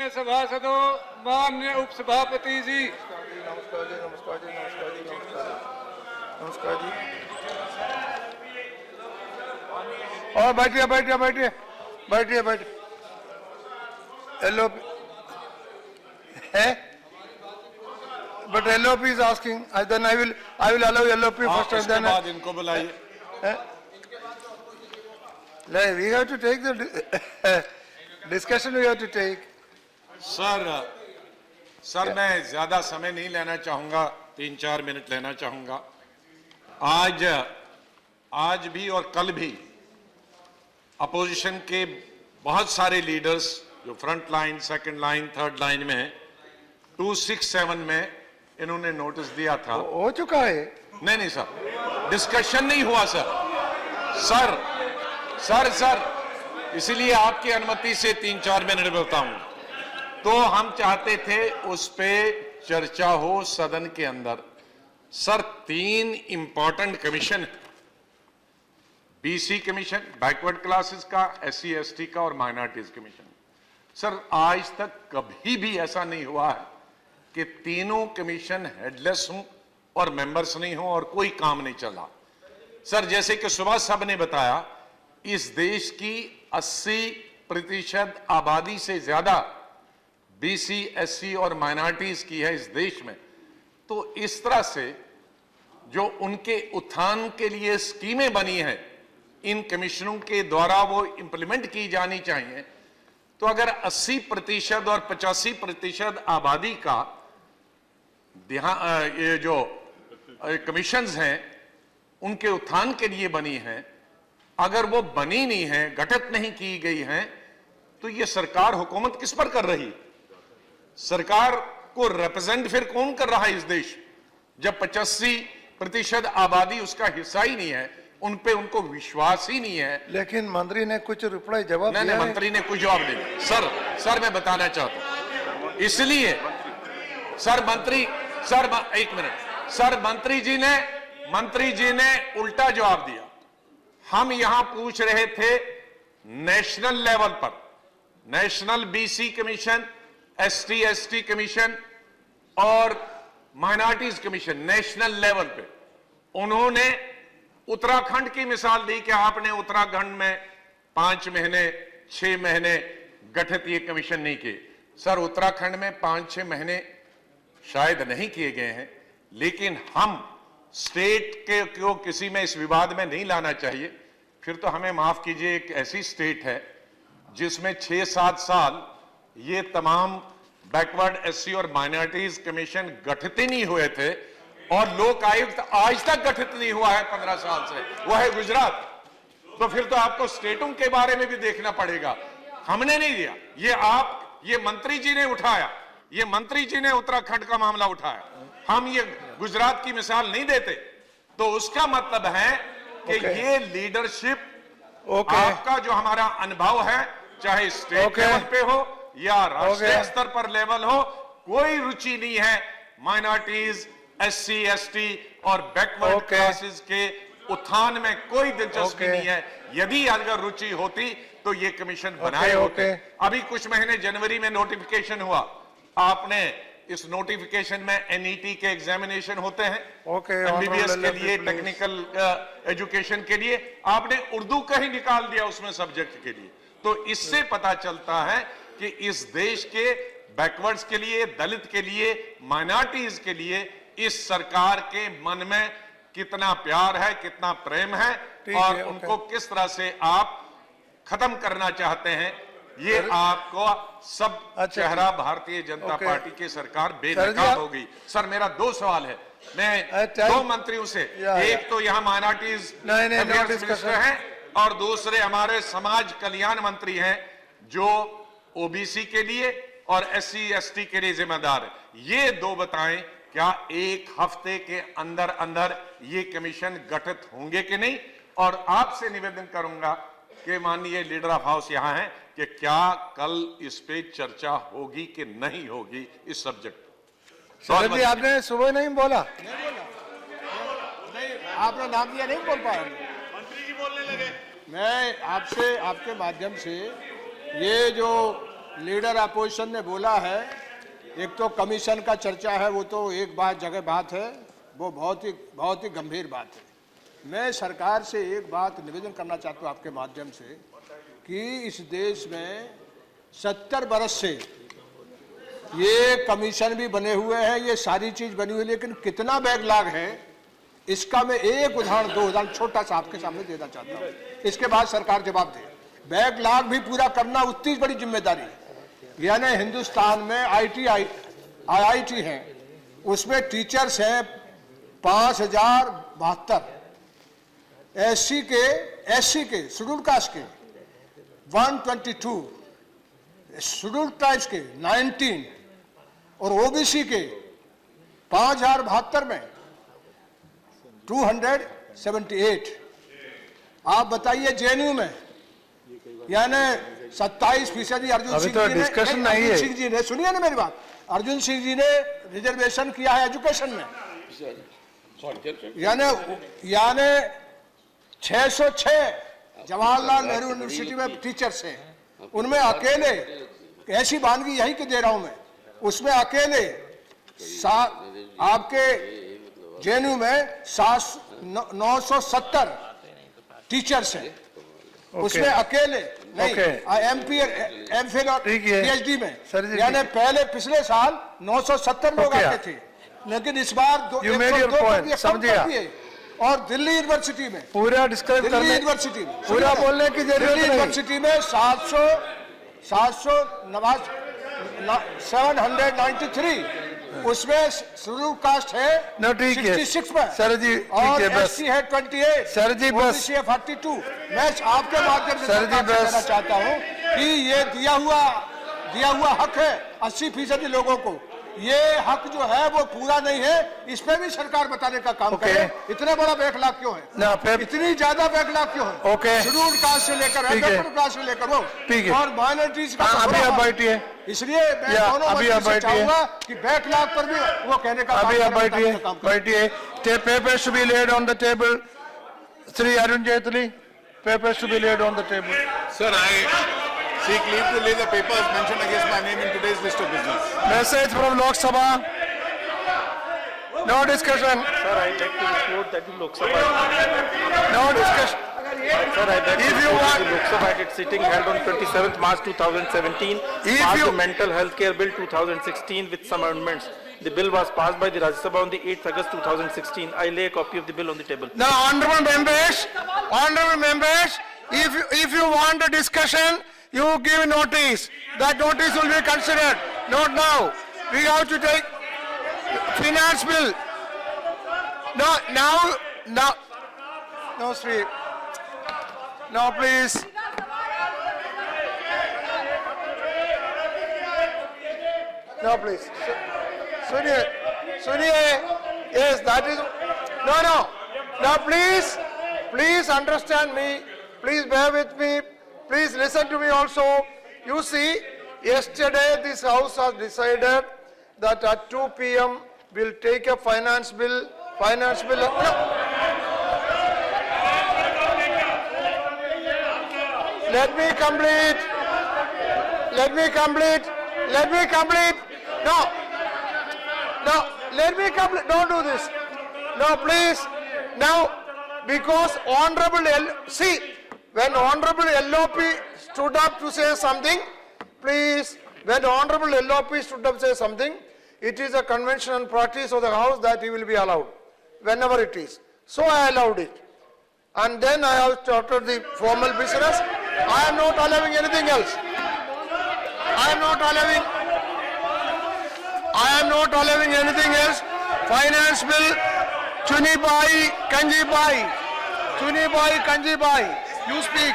सभासदों, माननीय उपसभापति जी, नमस्कार जी, नमस्कार जी, नमस्कार जी, नमस्कार नमस्कार जी। और बैठिए बैठिए बैठिए बैठिए बैठिए। LOP है, but LOP is asking. Then I will allow LOP first and then. बाद इनको बुलाइए। We have to take the discussion. We have to take. Sir मैं ज्यादा समय नहीं लेना चाहूंगा, 3-4 मिनट लेना चाहूंगा। आज भी और कल भी अपोजिशन के बहुत सारे लीडर्स जो front line, second line, third line में हैं, 267 में इन्होंने नोटिस दिया था। हो चुका है? नहीं सर, डिस्कशन नहीं हुआ सर, इसलिए आपकी अनुमति से 3-4 मिनट बताऊंगा। तो हम चाहते थे उस पे चर्चा हो सदन के अंदर। Sir 3 important commission, BC commission, backward classes का, SC ST का और माइनॉरिटीज कमीशन। सर आज तक कभी भी ऐसा नहीं हुआ है कि तीनों कमीशन हेडलेस हों और मेंबर्स नहीं हों और कोई काम नहीं चला। सर जैसे कि सुभाष साहब ने बताया, इस देश की 80% आबादी से ज्यादा BC SC और माइनॉरिटीज की है इस देश में। तो इस तरह से जो उनके उत्थान के लिए स्कीमें बनी हैं, इन कमीशनों के द्वारा वो इंप्लीमेंट की जानी चाहिए। तो अगर 80% और 85% आबादी का ये जो कमीशंस हैं उनके उत्थान के लिए बनी हैं, अगर वो बनी नहीं है, गठित नहीं की गई हैं, तो ये सरकार हुकूमत किस पर कर रही? सरकार को रिप्रेजेंट फिर कौन कर रहा है इस देश, जब 85% आबादी उसका हिस्सा ही नहीं है, उन पे उनको विश्वास ही नहीं है। लेकिन मंत्री ने कुछ रिप्लाई जवाब दिया। नहीं, मंत्री ने कुछ जवाब दिया। सर मैं बताना चाहता हूं, इसलिए एक मिनट, सर मंत्री जी ने उल्टा जवाब दिया। हम यहां पूछ रहे थे नेशनल लेवल पर, national BC commission, ST ST commission और माइनॉरिटीज कमीशन, नेशनल लेवल पे। उन्होंने उत्तराखंड की मिसाल दी कि आपने उत्तराखंड में 5 महीने 6 महीने गठित ये कमीशन नहीं किए। सर उत्तराखंड में 5-6 महीने शायद नहीं किए गए हैं, लेकिन हम स्टेट के को किसी में इस विवाद में नहीं लाना चाहिए। फिर तो हमें माफ कीजिए, एक ऐसी स्टेट है जिसमें 6-7 साल ये तमाम बैकवर्ड SC और माइनॉरिटीज कमीशन गठित ही नहीं हुए थे, और लोक आयुक्त आज तक गठित नहीं हुआ है 15 साल से, वो है गुजरात। तो फिर तो आपको स्टेटों के बारे में भी देखना पड़ेगा। हमने नहीं दिया, ये मंत्री जी ने उठाया, ये मंत्री जी ने उत्तराखंड का मामला उठाया। हम ये गुजरात की मिसाल नहीं देते। तो उसका मतलब है कि ये लीडरशिप, आपका जो हमारा अनुभव है, चाहे स्टेट लेवल पे हो या राष्ट्रीय स्तर पर लेवल हो, कोई रुचि नहीं है माइनॉरिटीज, SC ST और बैकवर्ड क्लासेस के उत्थान में, कोई दिलचस्पी नहीं है। यदि अगर रुचि होती तो ये कमीशन बनाए होते। अभी कुछ महीने जनवरी में नोटिफिकेशन हुआ, आपने इस नोटिफिकेशन में NET के एग्जामिनेशन होते हैं, MBBS के लिए, टेक्निकल एजुकेशन के लिए, आपने उर्दू का ही निकाल दिया उसमें सब्जेक्ट के लिए। तो इससे पता चलता है कि इस देश के बैकवर्ड्स के लिए, दलित के लिए, माइनॉरिटीज के लिए इस सरकार के मन में कितना प्यार है, कितना प्रेम है, और उनको किस तरह से आप खत्म करना चाहते हैं। ये आपको सब चेहरा भारतीय जनता पार्टी की सरकार बेनकाब हो गई। सर मेरा 2 सवाल है, मैं 2 मंत्रियों से, एक तो यहाँ माइनॉरिटीज मिनिस्टर हैं और दूसरे हमारे समाज कल्याण मंत्री हैं जो OBC के लिए और SC ST के लिए जिम्मेदार है। ये 2 बताएं, क्या 1 हफ्ते के अंदर अंदर ये कमीशन गठित होंगे कि नहीं? और आपसे निवेदन करूंगा कि माननीय लीडर ऑफ हाउस यहां हैं, कि क्या कल इस पे चर्चा होगी कि नहीं होगी इस सब्जेक्ट? शरद जी आपने सुबह नहीं बोला, आपने नाम दिया, नहीं बोल पाया, मंत्री जी बोलने लगे। मैं आपसे, आपके माध्यम से, ये जो लीडर अपोजिशन ने बोला है, एक तो कमीशन का चर्चा है, वो तो एक जगह बात है, वो बहुत ही गंभीर बात है। मैं सरकार से एक बात निवेदन करना चाहता हूँ आपके माध्यम से कि इस देश में 70 बरस से ये कमीशन भी बने हुए हैं, ये सारी चीज बनी हुई, लेकिन कितना बैकलॉग है इसका मैं एक उदाहरण, 2 उदाहरण छोटा सा आपके सामने देना चाहता हूँ, इसके बाद सरकार जवाब दे। बैकलॉग भी पूरा करना उतनी बड़ी जिम्मेदारी है। यानी हिंदुस्तान में IIT है, उसमें टीचर्स हैं 5072, SC के शेड्यूल कास्ट के 122, शेड्यूल ट्राइब्स के 19 और OBC के 5072 में 278। आप बताइए JNU में यानी 27% अर्जुन अभी तो डिस्कशन नहीं है। सिंह जी ने, सुनिए ना मेरी बात, अर्जुन सिंह जी ने रिजर्वेशन किया है एजुकेशन में, यानी 606 जवाहरलाल नेहरू यूनिवर्सिटी में टीचर्स हैं, उनमें अकेले ऐसी बानगी यही की दे रहा हूं मैं, उसमें अकेले आपके JNU में 970 टीचर्स हैं, उसमें अकेले नहीं, MPhil और PhD में, यानी पहले पिछले साल 970 लोग आते थे, लेकिन इस बार 102 समझिए। और दिल्ली यूनिवर्सिटी में पूरा डिस्कस करने, दिल्ली यूनिवर्सिटी में पूरा बोलने की जरूरत नहीं। दिल्ली यूनिवर्सिटी में 793, उसमें शेड्यूल कास्ट है 66 में, सर जी और SC है 28, सर जी बस, OBC है 42। मैं आपके माध्यम से सर जी बस कहना चाहता हूँ कि ये दिया हुआ हक है 80% लोगों को, ये हक जो है वो पूरा नहीं है, इस पे भी सरकार बताने का काम करे। इतना बड़ा बैकलॉग क्यों है ना, इतनी ज्यादा बैकलॉग क्यों है? शेड्यूल कास्ट से लेकर एडल्ट कास्ट से लेकर वो और माइनॉरिटीज का अभी आप बैठिए, इसलिए मैं दोनों मंत्री से चाहूंगा कि बैकलॉग पर भी वो कहने का अभी आप बैठिए। Papers to be laid on the table. Sri Arun Jaitley, papers to be laid on the table. Sir, I seek leave to lay the papers mentioned against my name in today's list of business. Message from Lok Sabha. No discussion. Sir, I beg to report that the Lok Sabha. No discussion. Sir, I beg to If you report want- that the Lok Sabha at its sitting held on 27th March 2017 If passed you- the Mental Health Care Bill 2016 with some amendments. The bill was passed by the Rajya Sabha on the 8th August 2016. I lay a copy of the bill on the table. Now, honorable members, if you want a discussion, you give notice. That notice will be considered. Not now. We have to take finance bill. No, Sri. No, please. No, please. Suniye. Yes, that is. No. Now, please understand me. Please bear with me. Please listen to me also. You see, yesterday this House has decided that at 2 p.m. we'll take a finance bill. No. Let me complete. No, let me complete. Don't do this. No, please. Now, because when Honorable LOP stood up to say something, please, when Honorable LOP stood up to say something, it is a convention and practice of the House that he will be allowed, whenever it is. So I allowed it. And then I have started the formal business. I am not allowing anything else. I am not allowing anything else. Finance bill, Chunibai Kanjibai. You speak.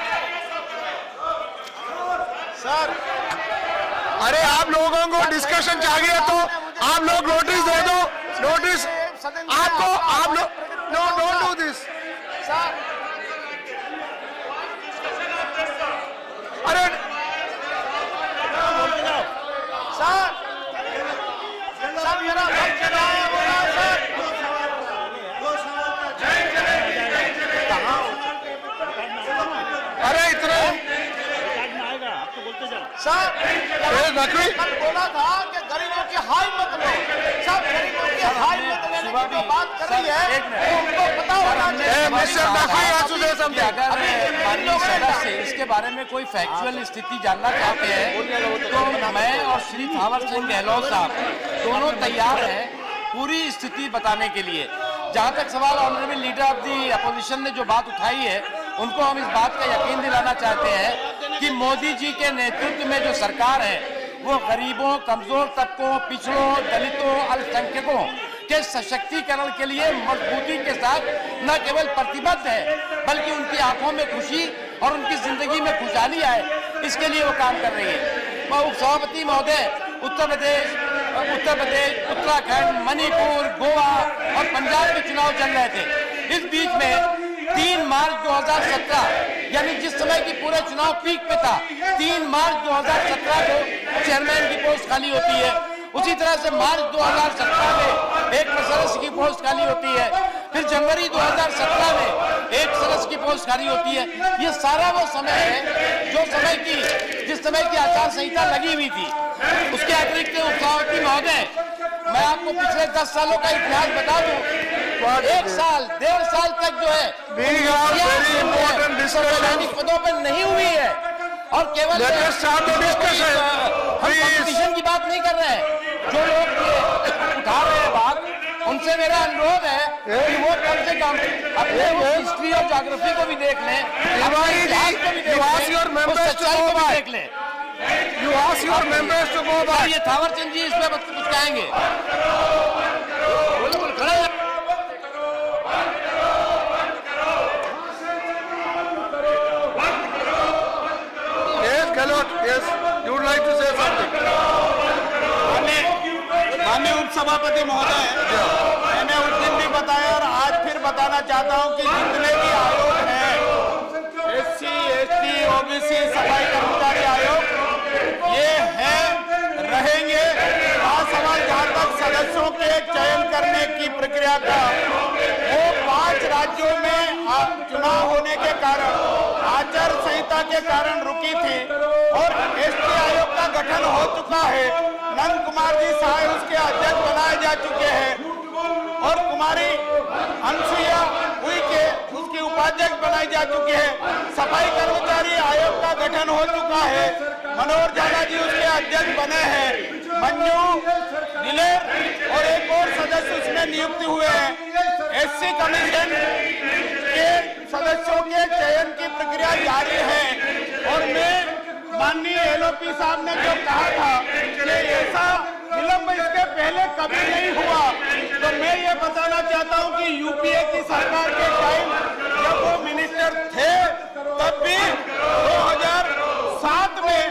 Sir, अरे आप लोगों को discussion चाहिए तो आप लोग notice दे दो. Notice आपको आप लोग नो डोंट डू दिस. अरे नकवी कल बोला था कि गरीबों की हाई मत लो। सब गरीबों की हाई मत लेने की जो बात कर रही है वो उनको पता होना चाहिए। Mister Naqvi has to say something. अगर माननीय सदस्य से इसके बारे में कोई फैक्चुअल स्थिति जानना चाहते हैं तो मैं और श्री थावर चंद गहलोत साहब दोनों तैयार हैं पूरी स्थिति बताने के लिए। जहां तक सवाल honourable leader of the opposition ने जो बात उठाई है उनको हम इस बात का यकीन दिलाना चाहते हैं कि मोदी जी के नेतृत्व में जो सरकार है वो गरीबों, कमजोर तबकों, पिछड़ों, दलितों, अल्पसंख्यकों के सशक्तिकरण के लिए मजबूती के साथ न केवल प्रतिबद्ध है बल्कि उनकी आंखों में खुशी और उनकी जिंदगी में खुशहाली आए इसके लिए वो काम कर रही है। उपसभापति महोदय उत्तर प्रदेश, उत्तराखंड, मणिपुर, गोवा और पंजाब के चुनाव चल रहे थे। इस बीच में 3 मार्च 2017 यानी जिस समय की पूरे चुनाव पीक पे था 3 मार्च 2017 को चेयरमैन की पोस्ट खाली होती है। उसी तरह से मार्च 2017 में एक सदस्य की पोस्ट खाली होती है। फिर जनवरी 2017 में एक सदस्य की पोस्ट खाली होती है। ये सारा वो समय है जिस समय की आचार संहिता लगी हुई थी। उसके अतिरिक्त उपसभापति महोदय मैं आपको पिछले 10 सालों का इतिहास बता दूं। 1 साल 1.5 साल तक जो है संवैधानिक पदों पर नहीं हुई है और केवल कंपटीशन की बात नहीं कर रहे हैं। जो लोग उठा रहे हैं बात उनसे मेरा अनुरोध है कि वो कम से कम अपने हिस्ट्री और ज्योग्राफी को भी देख लें, इतिहास को भी देख लें। You ask your members to go back. ये थावरचंद जी इस पे कुछ कहेंगे। Yes, Gehlot, yes, you would like to say something. माननीय उपसभापति महोदय, मैंने उस दिन भी बताया और आज फिर बताना चाहता हूं कि जितने भी आयोग हैं SC, ST, OBC, सफाई कर्मचारी आयोग ये हैं रहेंगे। सवाल जहां तक सदस्यों के चयन करने की प्रक्रिया का वो 5 राज्यों में चुनाव होने के कारण आचार संहिता के कारण रुकी थी और ST आयोग का गठन हो चुका है। नंद कुमार जी साहब उसके अध्यक्ष बनाए जा चुके हैं और कुमारी अनसुईया उइके उसकी उपाध्यक्ष बनाई जा चुकी है। सफाई कर्मचारी आयोग का गठन हो चुका है। मनोहर झाला जी उसके अध्यक्ष बने हैं। मंजू दिलेर और एक और सदस्य उसमें नियुक्त हुए हैं। SC कमीशन के सदस्यों के चयन की प्रक्रिया जारी है और मैं माननीय LOP साहब ने जो कहा था कि ऐसा विलंब इसके पहले कभी नहीं हुआ तो मैं ये बताना चाहता हूं कि UPA की सरकार के टाइम जब वो मिनिस्टर थे तब भी 2007 में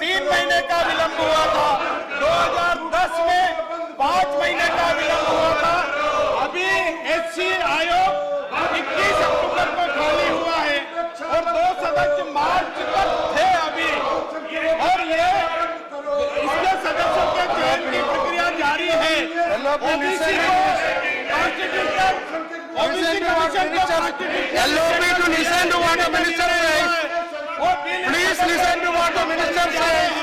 3 महीने का विलंब हुआ था, 2010 में 5 महीने का विलंब हुआ था। अभी SC आयोग 21 अक्टूबर को खाली हुआ है और 2 सदस्य मार्च तक थे अभी और ये इसके सदस्यों के चयन की प्रक्रिया जारी है। OBC को constitution LOP to listen to what the minister says. Please listen to what the minister says.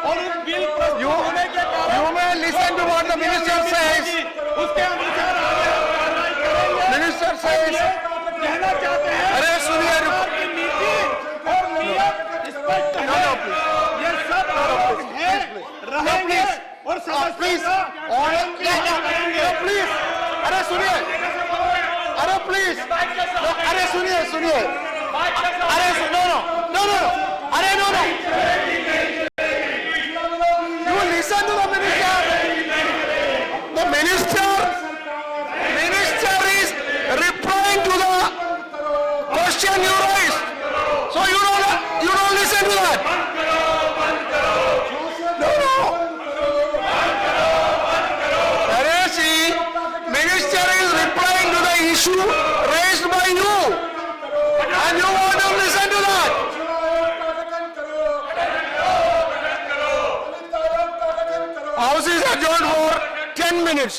और उस बिल प्रस्तुत होने के कारण You may listen to what the minister says. उसके अनुसार कार्रवाई करेंगे। Minister says. कहना चाहते हैं अरे सुनिए सरकार की नीति और नियम स्पष्ट है। ये सब लोग हैं रहेंगे और प्लीज करेंगे। प्लीज अरे सुनिए अरे सुनिए अरे नो अरे no you listen to the minister is replying to the question you raised, so you don't listen to that. No. Minister is replying to the issue raised by you and you want to listen to that. House is adjourned for 10 minutes.